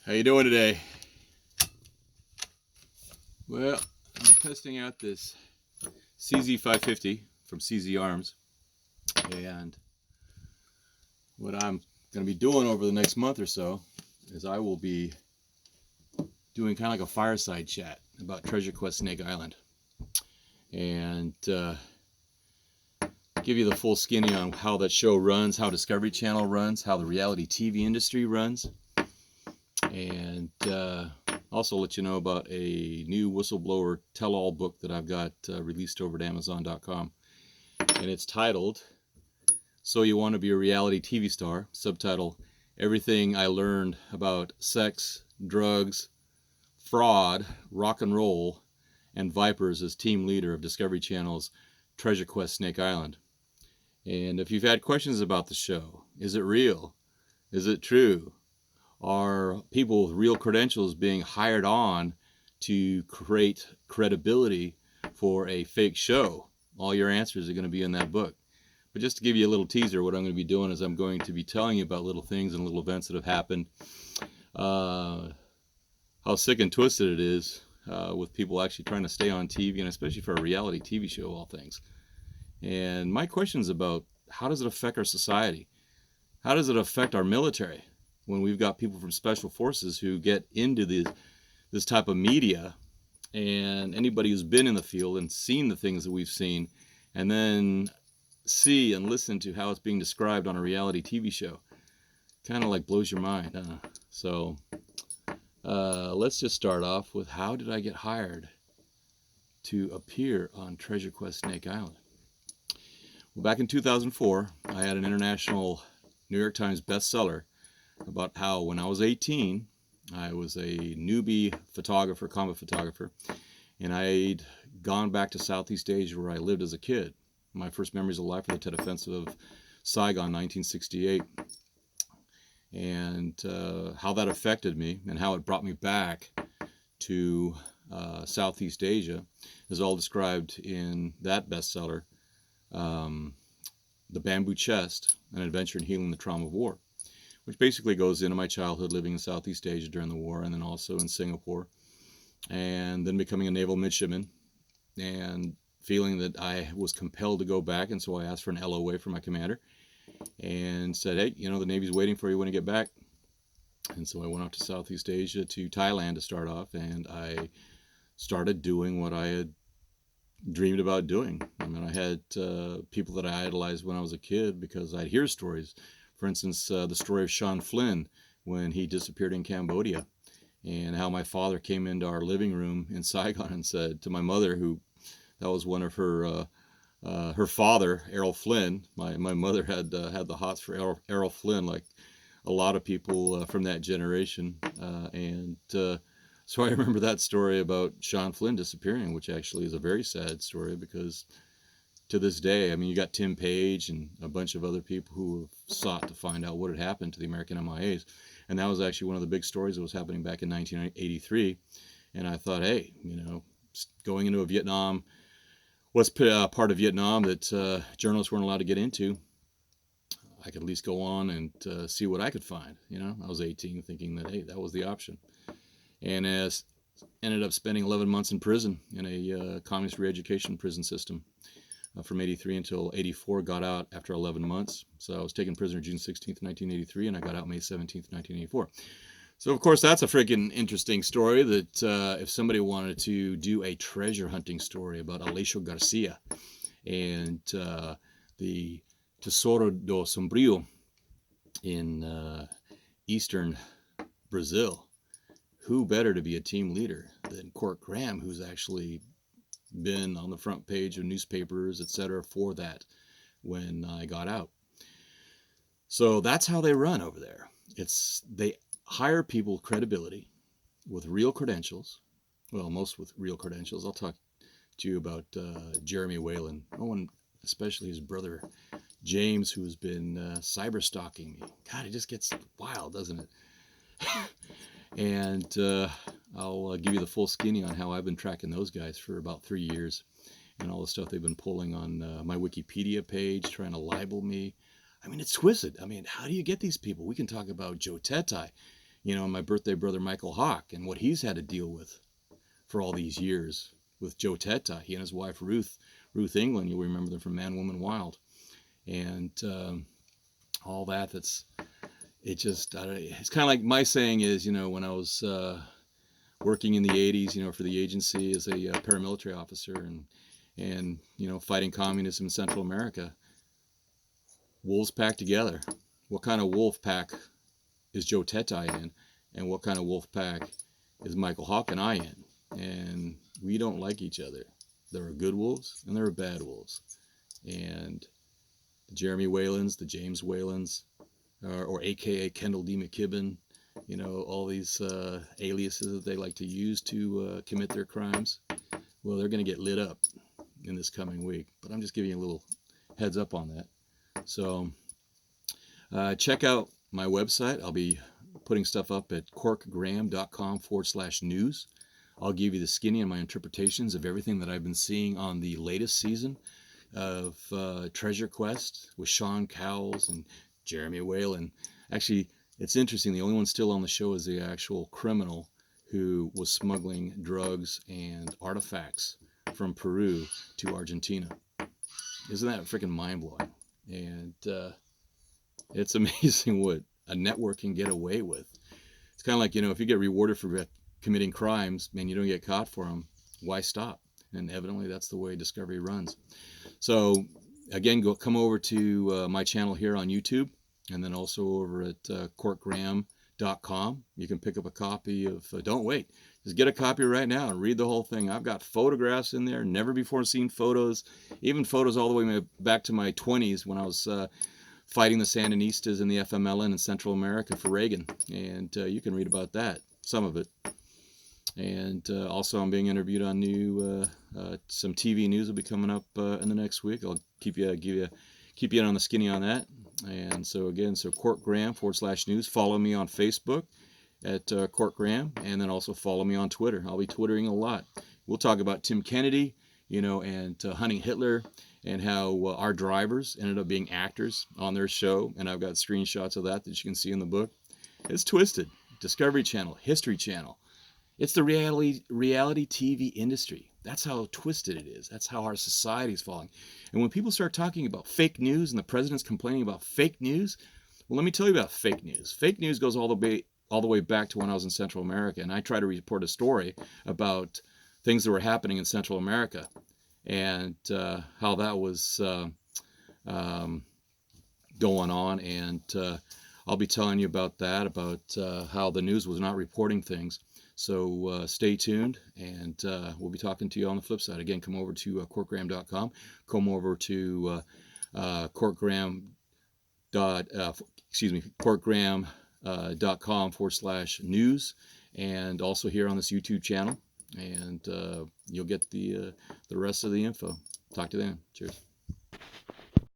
How you doing today? Well, I'm testing out this CZ550 from CZ Arms, and what I'm going to be doing over the next month or so is I will be doing kind of like a fireside chat about Treasure Quest Snake Island, and give you the full skinny on how that show runs, how Discovery Channel runs, how the reality TV industry runs, and also let you know about a new whistleblower tell-all book that I've got released over at Amazon.com, and it's titled "So You Want to Be a Reality TV Star," subtitle "Everything I Learned About Sex, Drugs, Fraud, Rock and Roll, and Vipers as Team Leader of Discovery Channel's Treasure Quest Snake Island." And if you've had questions about the show, is it real? Is it true? Are people with real credentials being hired on to create credibility for a fake show? All your answers are going to be in that book. But just to give you a little teaser, what I'm going to be doing is I'm going to be telling you about little things and little events that have happened, how sick and twisted it is with people actually trying to stay on TV, and especially for a reality TV show, all things. And my question is about, how does it affect our society? How does it affect our military when we've got people from special forces who get into this type of media, and anybody who's been in the field and seen the things that we've seen, and then see and listen to how it's being described on a reality TV show, kind of like blows your mind. So let's just start off with, how did I get hired to appear on Treasure Quest Snake Island? Well, back in 2004, I had an international New York Times bestseller about how when I was 18, I was a newbie photographer, combat photographer, and I'd gone back to Southeast Asia where I lived as a kid. My first memories of life were the Tet Offensive of Saigon, 1968, and how that affected me and how it brought me back to Southeast Asia is all described in that bestseller, The Bamboo Chest, An Adventure in Healing the Trauma of War, which basically goes into my childhood living in Southeast Asia during the war, and then also in Singapore, and then becoming a naval midshipman, and feeling that I was compelled to go back, and so I asked for an LOA from my commander, and said, hey, you know, the Navy's waiting for you when you get back. And so I went off to Southeast Asia, to Thailand to start off, and I started doing what I had dreamed about doing. I mean, I had people that I idolized when I was a kid because I'd hear stories. For instance, the story of Sean Flynn when he disappeared in Cambodia, and how my father came into our living room in Saigon and said to my mother, who that was one of her father, Errol Flynn. My mother had the hots for Errol Flynn, like a lot of people from that generation, and so I remember that story about Sean Flynn disappearing, which actually is a very sad story, because to this day, I mean, you got Tim Page and a bunch of other people who have sought to find out what had happened to the American MIAs. And that was actually one of the big stories that was happening back in 1983. And I thought, hey, you know, going into a Vietnam, what's part of Vietnam that journalists weren't allowed to get into, I could at least go on and see what I could find. You know, I was 18 thinking that, hey, that was the option. And ended up spending 11 months in prison in a communist re-education prison system from 83 until 84, got out after 11 months. So I was taken prisoner June 16th, 1983, and I got out May 17th, 1984. So, of course, that's a freaking interesting story that if somebody wanted to do a treasure hunting story about Aleixo Garcia and the Tesoro do Sombrio in eastern Brazil, who better to be a team leader than Cork Graham, who's actually been on the front page of newspapers, etc., for that when I got out. So that's how they run over there. They hire people with credibility, with real credentials. Well, most with real credentials. I'll talk to you about Jeremy Whalen. Oh, and especially his brother James, who has been cyber stalking me. God, it just gets wild, doesn't it? And I'll give you the full skinny on how I've been tracking those guys for about 3 years, and all the stuff they've been pulling on my Wikipedia page, trying to libel me. I mean, it's twisted. I mean, how do you get these people? We can talk about Joe Tetai. my birthday brother Michael Hawk and what he's had to deal with for all these years with Joe Teta, he and his wife Ruth England. You'll remember them from Man, Woman, Wild, and all that. It's kind of like my saying is, when I was working in the 80s, for the agency as a paramilitary officer and fighting communism in Central America. Wolves pack together. What kind of wolf pack is Joe Tetai in, and what kind of wolf pack is Michael Hawk and I in? And we don't like each other. There are good wolves and there are bad wolves. And the Jeremy Whalens, the James Whalens, or AKA Kendall D. McKibben, all these aliases that they like to use to commit their crimes. Well, they're going to get lit up in this coming week. But I'm just giving you a little heads up on that. So check out my website. I'll be putting stuff up at corkgraham.com/news. I'll give you the skinny and my interpretations of everything that I've been seeing on the latest season of Treasure Quest with Sean Cowles and Jeremy Whalen. Actually, it's interesting. The only one still on the show is the actual criminal who was smuggling drugs and artifacts from Peru to Argentina. Isn't that freaking mind-blowing? And it's amazing what a network can get away with. It's kind of like, if you get rewarded for committing crimes, man, you don't get caught for them, why stop? And evidently that's the way Discovery runs. So again, come over to my channel here on YouTube, and then also over at corkgraham.com. You can pick up a copy of, don't wait, just get a copy right now and read the whole thing. I've got photographs in there, never before seen photos, even photos all the way back to my 20s when I was fighting the Sandinistas in the FMLN in Central America for Reagan. And you can read about that, some of it. And also I'm being interviewed on some TV news will be coming up in the next week. I'll keep you in on the skinny on that. And so again, corkgraham.com/news. Follow me on Facebook at corkgraham, and then also follow me on Twitter. I'll be twittering a lot. We'll talk about Tim Kennedy, and hunting Hitler, and how our drivers ended up being actors on their show. And I've got screenshots of that you can see in the book. It's twisted. Discovery Channel, History Channel. It's the reality TV industry. That's how twisted it is. That's how our society is falling. And when people start talking about fake news and the president's complaining about fake news, well, let me tell you about fake news. Fake news goes all the way back to when I was in Central America, and I tried to report a story about things that were happening in Central America and how that was going on. And I'll be telling you about that, about how the news was not reporting things. So stay tuned, and we'll be talking to you on the flip side. Again, come over to corkgraham.com. Come over to corkgraham.com/news, and also here on this YouTube channel. And you'll get the rest of the info. Talk to you then. Cheers.